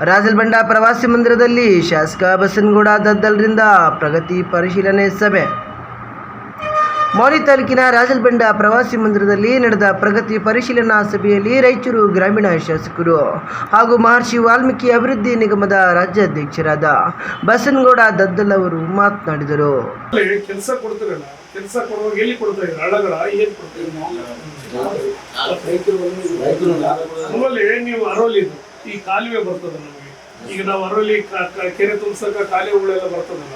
ರಾಜಲಬಂಡ ಪ್ರವಾಸಿ ಮಂದಿರದಲ್ಲಿ ಶಾಸಕ ಬಸನಗೌಡ ದದ್ದಲ್ರಿಂದ ಪ್ರಗತಿ ಪರಿಶೀಲನೆ ಸಭೆ. ಮೌಲಿ ತಾಲೂಕಿನ ರಾಜಲಬಂಡ ಪ್ರವಾಸಿ ಮಂದಿರದಲ್ಲಿ ನಡೆದ ಪ್ರಗತಿ ಪರಿಶೀಲನಾ ಸಭೆಯಲ್ಲಿ ರಾಯಚೂರು ಗ್ರಾಮೀಣ ಶಾಸಕರು ಹಾಗೂ ಮಹರ್ಷಿ ವಾಲ್ಮೀಕಿ ಅಭಿವೃದ್ಧಿ ನಿಗಮದ ರಾಜ್ಯಾಧ್ಯಕ್ಷರಾದ ಬಸನಗೌಡ ದದ್ದಲ್ ಅವರು ಮಾತನಾಡಿದರು. ಈ ಕಾಲುವೆ ಬರ್ತದೆ ನಮಗೆ. ಈಗ ನಾವು ಅರವಲ್ಲಿ ಕೆರೆ ತುಂಬಿಸಕ ಕಾಲುವೆಗಳೆಲ್ಲ ಬರ್ತದಲ್ಲ,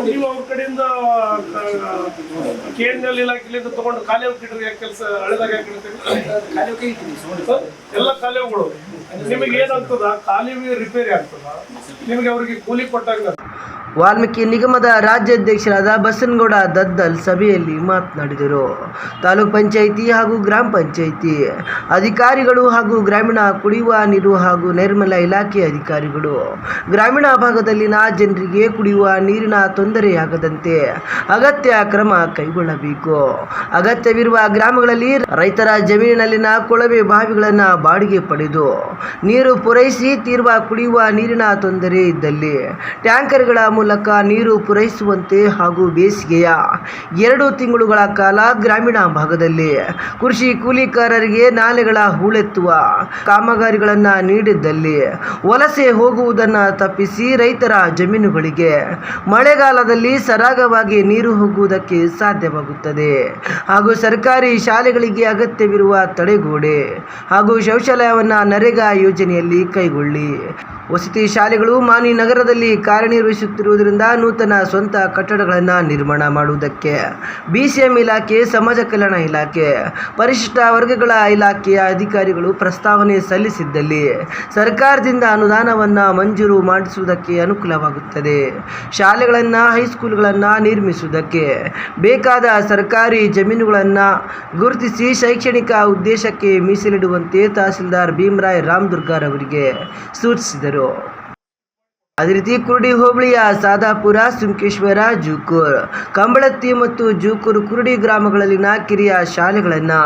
ನೀವು ಅವ್ರ ಕಡೆಯಿಂದ KNL ಇಲಾಖೆಯಿಂದ ತಗೊಂಡು ಕಾಲುವೆ ಕಿಟ್ರಿ ಯಾಕೆ ಕೆಲಸ ಹಳೆದಾಗ ಯಾಕೆ ಎಲ್ಲ ಕಾಲುವೆಗಳು ನಿಮಗೆ ಏನಾಗ್ತದ, ಕಾಲುವೆ ರಿಪೇರಿ ಆಗ್ತದ, ನಿಮಗೆ ಅವ್ರಿಗೆ ಕೂಲಿ ಕೊಟ್ಟಂಗ. ವಾಲ್ಮೀಕಿ ನಿಗಮದ ರಾಜ್ಯಾಧ್ಯಕ್ಷರಾದ ಬಸನಗೌಡ ದದ್ದಲ್ ಸಭೆಯಲ್ಲಿ ಮಾತನಾಡಿದರು. ತಾಲೂಕ್ ಪಂಚಾಯಿತಿ ಹಾಗೂ ಗ್ರಾಮ ಪಂಚಾಯಿತಿ ಅಧಿಕಾರಿಗಳು ಹಾಗೂ ಗ್ರಾಮೀಣ ಕುಡಿಯುವ ನೀರು ಹಾಗೂ ನೈರ್ಮಲ್ಯ ಇಲಾಖೆ ಅಧಿಕಾರಿಗಳು ಗ್ರಾಮೀಣ ಭಾಗದಲ್ಲಿನ ಜನರಿಗೆ ಕುಡಿಯುವ ನೀರಿನ ತೊಂದರೆಯಾಗದಂತೆ ಅಗತ್ಯ ಕ್ರಮ ಕೈಗೊಳ್ಳಬೇಕು. ಅಗತ್ಯವಿರುವ ಗ್ರಾಮಗಳಲ್ಲಿ ರೈತರ ಜಮೀನಿನಲ್ಲಿನ ಕೊಳವೆ ಬಾವಿಗಳನ್ನು ಬಾಡಿಗೆ ಪಡೆದು ನೀರು ಪೂರೈಸಿ ತೀವ್ರ ಕುಡಿಯುವ ನೀರಿನ ತೊಂದರೆ ಇದ್ದಲ್ಲಿ ಟ್ಯಾಂಕರ್ಗಳ ಮೂಲಕ ನೀರು ಪೂರೈಸುವಂತೆ ಹಾಗೂ ಬೇಸಿಗೆಯ 2 ತಿಂಗಳುಗಳ ಕಾಲ ಗ್ರಾಮೀಣ ಭಾಗದಲ್ಲಿ ಕೃಷಿ ಕೂಲಿಕಾರರಿಗೆ ನಾಲೆಗಳ ಹೂಳೆತ್ತುವ ಕಾಮಗಾರಿಗಳನ್ನು ನೀಡಿದ್ದಲ್ಲಿ ವಲಸೆ ಹೋಗುವುದನ್ನು ತಪ್ಪಿಸಿ ರೈತರ ಜಮೀನುಗಳಿಗೆ ಮಳೆಗಾಲದಲ್ಲಿ ಸರಾಗವಾಗಿ ನೀರು ಹೋಗುವುದಕ್ಕೆ ಸಾಧ್ಯವಾಗುತ್ತದೆ. ಹಾಗೂ ಸರ್ಕಾರಿ ಶಾಲೆಗಳಿಗೆ ಅಗತ್ಯವಿರುವ ತಡೆಗೋಡೆ ಹಾಗೂ ಶೌಚಾಲಯವನ್ನು ನರೇಗಾ ಯೋಜನೆಯಲ್ಲಿ ಕೈಗೊಳ್ಳಿ. ವಸತಿ ಶಾಲೆಗಳು ಮಾನಿ ನಗರದಲ್ಲಿ ಕಾರ್ಯನಿರ್ವಹಿಸುತ್ತಿರುವುದರಿಂದ ನೂತನ ಸ್ವಂತ ಕಟ್ಟಡಗಳನ್ನು ನಿರ್ಮಾಣ ಮಾಡುವುದಕ್ಕೆ BCM ಇಲಾಖೆ, ಸಮಾಜ ಕಲ್ಯಾಣ ಇಲಾಖೆ, ಪರಿಶಿಷ್ಟ ವರ್ಗಗಳ ಇಲಾಖೆಯ ಅಧಿಕಾರಿಗಳು ಪ್ರಸ್ತಾವನೆ ಸಲ್ಲಿಸಿದ್ದಲ್ಲಿ ಸರ್ಕಾರದಿಂದ ಅನುದಾನವನ್ನು ಮಂಜೂರು ಮಾಡಿಸುವುದಕ್ಕೆ ಅನುಕೂಲವಾಗುತ್ತದೆ. ಶಾಲೆಗಳನ್ನು, ಹೈಸ್ಕೂಲ್ಗಳನ್ನು ನಿರ್ಮಿಸುವುದಕ್ಕೆ ಬೇಕಾದ ಸರ್ಕಾರಿ ಜಮೀನುಗಳನ್ನು ಗುರುತಿಸಿ ಶೈಕ್ಷಣಿಕ ಉದ್ದೇಶಕ್ಕೆ ಮೀಸಲಿಡುವಂತೆ ತಹಸೀಲ್ದಾರ್ ಭೀಮರಾಯ ರಾಮದುರ್ಗಾರ್ ಅವರಿಗೆ ಸೂಚಿಸಿದರು. ಅದೇ ರೀತಿ ಕುರುಡಿ ಹೋಬಳಿಯ ಸಾದಾಪುರ, ಸುಂಕೇಶ್ವರ, ಜೂಕೂರ್, ಕಂಬಳತ್ತಿ ಮತ್ತು ಜೂಕೂರ್ ಕುರುಡಿ ಗ್ರಾಮಗಳಲ್ಲಿನ ಕಿರಿಯ ಶಾಲೆಗಳನ್ನು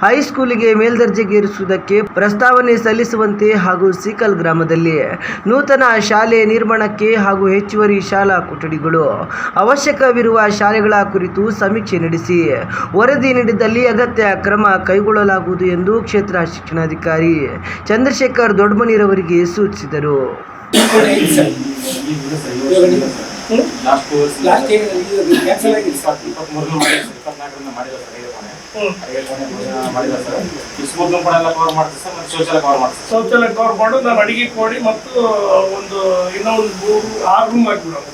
ಹೈಸ್ಕೂಲಿಗೆ ಮೇಲ್ದರ್ಜೆಗೇರಿಸುವುದಕ್ಕೆ ಪ್ರಸ್ತಾವನೆ ಸಲ್ಲಿಸುವಂತೆ ಹಾಗೂ ಸೀಕಲ್ ಗ್ರಾಮದಲ್ಲಿ ನೂತನ ಶಾಲೆ ನಿರ್ಮಾಣಕ್ಕೆ ಹಾಗೂ ಹೆಚ್ಚುವರಿ ಶಾಲಾ ಕೊಠಡಿಗಳು ಅವಶ್ಯಕವಿರುವ ಶಾಲೆಗಳ ಕುರಿತು ಸಮೀಕ್ಷೆ ನಡೆಸಿ ವರದಿ ನೀಡಿದಲ್ಲಿ ಅಗತ್ಯ ಕ್ರಮ ಕೈಗೊಳ್ಳಲಾಗುವುದು ಎಂದು ಕ್ಷೇತ್ರ ಶಿಕ್ಷಣಾಧಿಕಾರಿ ಚಂದ್ರಶೇಖರ್ ದೊಡ್ಡಮನಿರವರಿಗೆ ಸೂಚಿಸಿದರು. ಶೌಚಾಲಯ ಕವರ್ ಮಾಡು, ನಾವು ಅಡಿಗೆ ಕೊಡಿ ಮತ್ತು ಇನ್ನೊಂದು 6 ರೂಮ್ ಹಾಕಿಬಿಡೋದು.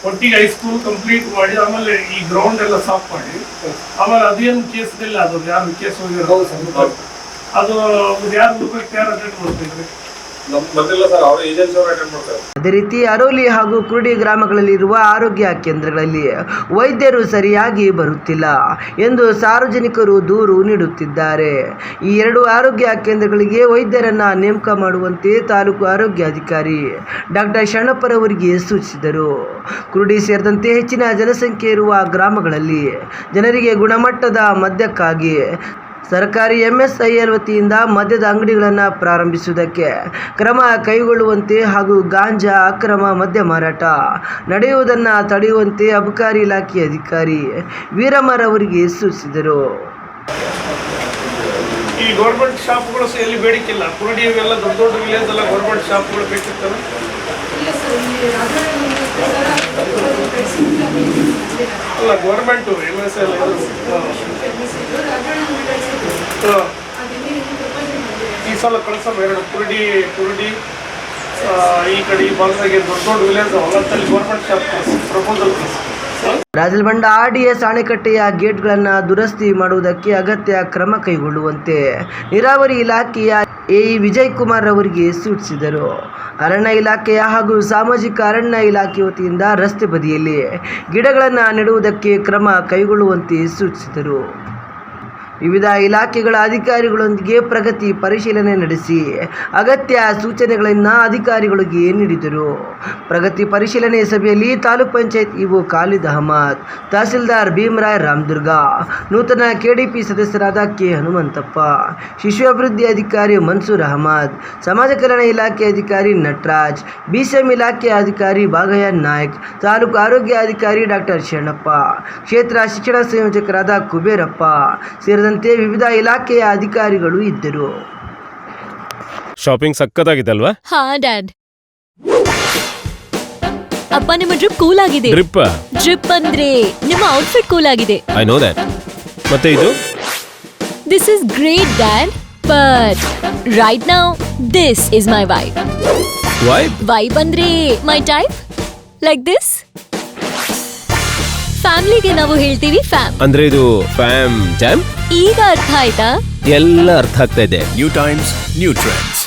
ಒಟ್ಟಿಗೆ ಹೈಸ್ಕೂಲ್ ಕಂಪ್ಲೀಟ್ ಮಾಡಿ ಆಮೇಲೆ ಈ ಗ್ರೌಂಡ್ ಎಲ್ಲ ಸಾಫ್ ಮಾಡಿ ಆಮೇಲೆ ಅದೇನು ಕೇಸ್ದಿಲ್ಲ, ಅದು ಯಾರು ಕೇಸ್ ಹೋಗಿರೋ ಅದು ಯಾರು ಅಟೆಂಡ್ ಮಾಡ್ತಿದ್ರಿ. ಅದೇ ರೀತಿ ಅರೋಲಿ ಹಾಗೂ ಕುರುಡಿ ಗ್ರಾಮಗಳಲ್ಲಿರುವ ಆರೋಗ್ಯ ಕೇಂದ್ರಗಳಲ್ಲಿ ವೈದ್ಯರು ಸರಿಯಾಗಿ ಬರುತ್ತಿಲ್ಲ ಎಂದು ಸಾರ್ವಜನಿಕರು ದೂರು ನೀಡುತ್ತಿದ್ದಾರೆ. ಈ 2 ಆರೋಗ್ಯ ಕೇಂದ್ರಗಳಿಗೆ ವೈದ್ಯರನ್ನ ನೇಮಕ ಮಾಡುವಂತೆ ತಾಲೂಕು ಆರೋಗ್ಯಾಧಿಕಾರಿ ಡಾಕ್ಟರ್ ಶರಣಪ್ಪರವರಿಗೆ ಸೂಚಿಸಿದರು. ಕುರುಡಿ ಸೇರಿದಂತೆ ಹೆಚ್ಚಿನ ಜನಸಂಖ್ಯೆ ಇರುವ ಗ್ರಾಮಗಳಲ್ಲಿ ಜನರಿಗೆ ಗುಣಮಟ್ಟದ ಮದ್ಯಕ್ಕಾಗಿ ಸರ್ಕಾರಿ MSIL ವತಿಯಿಂದ ಮದ್ಯದ ಅಂಗಡಿಗಳನ್ನು ಪ್ರಾರಂಭಿಸುವುದಕ್ಕೆ ಕ್ರಮ ಕೈಗೊಳ್ಳುವಂತೆ ಹಾಗೂ ಗಾಂಜಾ ಅಕ್ರಮ ಮದ್ಯ ಮಾರಾಟ ನಡೆಯುವುದನ್ನು ತಡೆಯುವಂತೆ ಅಬಕಾರಿ ಇಲಾಖೆ ಅಧಿಕಾರಿ ವೀರಮ್ಮರವರಿಗೆ ಸೂಚಿಸಿದರು. ಈ ಗೌರ್ಮೆಂಟ್ ಶಾಪ್ಗಳು ಎಲ್ಲಿ ಬೇಡಿಕಿಲ್ಲ, ಕುರುಡಿ ಇವೆಲ್ಲ ದೊಡ್ಡ ದೊಡ್ಡ ವಿಲೇಜ್ ಎಲ್ಲ ಗೌರ್ಮೆಂಟ್ ಶಾಪ್ಗಳು ಬೇಕಿರ್ತವೆ. ಅಲ್ಲ ಗೌರ್ಮೆಂಟು MSIL ಈ ಸಲ ಕಳಿಸೋಣ 2 ಕುರುಡಿ ಈ ಕಡೆ ಈ ಭಾಗದಾಗೆ ದೊಡ್ಡ ದೊಡ್ಡ ವಿಲೇಜ್ ಅವತ್ತಲ್ಲಿ government shop proposal Rajolibanda RDS ಅಣೆಕಟ್ಟೆಯ ಗೇಟ್ಗಳನ್ನು ದುರಸ್ತಿ ಮಾಡುವುದಕ್ಕೆ ಅಗತ್ಯ ಕ್ರಮ ಕೈಗೊಳ್ಳುವಂತೆ ನೀರಾವರಿ ಇಲಾಖೆಯ AE ವಿಜಯ್ ಕುಮಾರ್ ಅವರಿಗೆ ಸೂಚಿಸಿದರು. ಅರಣ್ಯ ಇಲಾಖೆಯ ಹಾಗೂ ಸಾಮಾಜಿಕ ಅರಣ್ಯ ಇಲಾಖೆ ವತಿಯಿಂದ ರಸ್ತೆ ಬದಿಯಲ್ಲಿ ಗಿಡಗಳನ್ನು ನೆಡುವುದಕ್ಕೆ ಕ್ರಮ ಕೈಗೊಳ್ಳುವಂತೆ ಸೂಚಿಸಿದರು. ವಿವಿಧ ಇಲಾಖೆಗಳ ಅಧಿಕಾರಿಗಳೊಂದಿಗೆ ಪ್ರಗತಿ ಪರಿಶೀಲನೆ ನಡೆಸಿ ಅಗತ್ಯ ಸೂಚನೆಗಳನ್ನು ಅಧಿಕಾರಿಗಳಿಗೆ ನೀಡಿದರು. ಪ್ರಗತಿ ಪರಿಶೀಲನೆ ಸಭೆಯಲ್ಲಿ ತಾಲೂಕ್ ಪಂಚಾಯತ್ ಇಒ ಖಾಲಿದ್ ಅಹಮದ್, ತಹಸೀಲ್ದಾರ್ ಭೀಮರಾಯ್ ರಾಮದುರ್ಗ, ನೂತನ ಕೆಡಿಪಿ ಸದಸ್ಯರಾದ ಕೆ ಹನುಮಂತಪ್ಪ, ಶಿಶು ಅಭಿವೃದ್ಧಿ ಅಧಿಕಾರಿ ಮನ್ಸೂರ್ ಅಹಮದ್, ಸಮಾಜ ಕಲ್ಯಾಣ ಇಲಾಖೆ ಅಧಿಕಾರಿ ನಟರಾಜ್, ಬಿಸಿಎಂ ಇಲಾಖೆ ಅಧಿಕಾರಿ ಬಾಗಯ್ಯ ನಾಯ್ಕ್, ತಾಲೂಕು ಆರೋಗ್ಯ ಅಧಿಕಾರಿ ಡಾಕ್ಟರ್ ಶರಣಪ್ಪ, ಕ್ಷೇತ್ರ ಶಿಕ್ಷಣ ಸಂಯೋಜಕರಾದ ಕುಬೇರಪ್ಪ ಸೇರಿದಂತೆ ವಿವಿಧ ಇಲಾಖೆಯ ಅಧಿಕಾರಿಗಳು ಇದ್ದರು. ಶಾಪಿಂಗ್ ಸಕ್ಕತ್ತಾಗಿದೆ ಅಲ್ವಾ? ಹಾ ಡ್ಯಾಡ್. ಅಪ್ಪ ನಿಮ್ಮ ಡ್ರಿಪ್ ಕೂಲ್ ಆಗಿದೆ. ಡ್ರಿಪ್ ಅಂದ್ರೆ ನಿಮ್ಮ ಔಟ್ಫಿಟ್ ಕೂಲ್ ಆಗಿದೆ. I know that. ಮತ್ತೆ ಇದು this is great dad, but right now this is my vibe. Vibe ಅಂದ್ರೆ ಮೈ ಟೈಪ್, ಲೈಕ್ ದಿಸ್. ಫ್ಯಾಮಿಲಿಗೆ ನಾವು ಹೇಳ್ತೀವಿ ಫ್ಯಾಮ್. ಅಂದ್ರೆ ಇದು ಫ್ಯಾಮ್ ಜಾಮ್. ಈಗ ಅರ್ಥ ಆಯ್ತಾ? ಎಲ್ಲ ಅರ್ಥ ಆಗ್ತಾ ಇದೆ. New times new trend.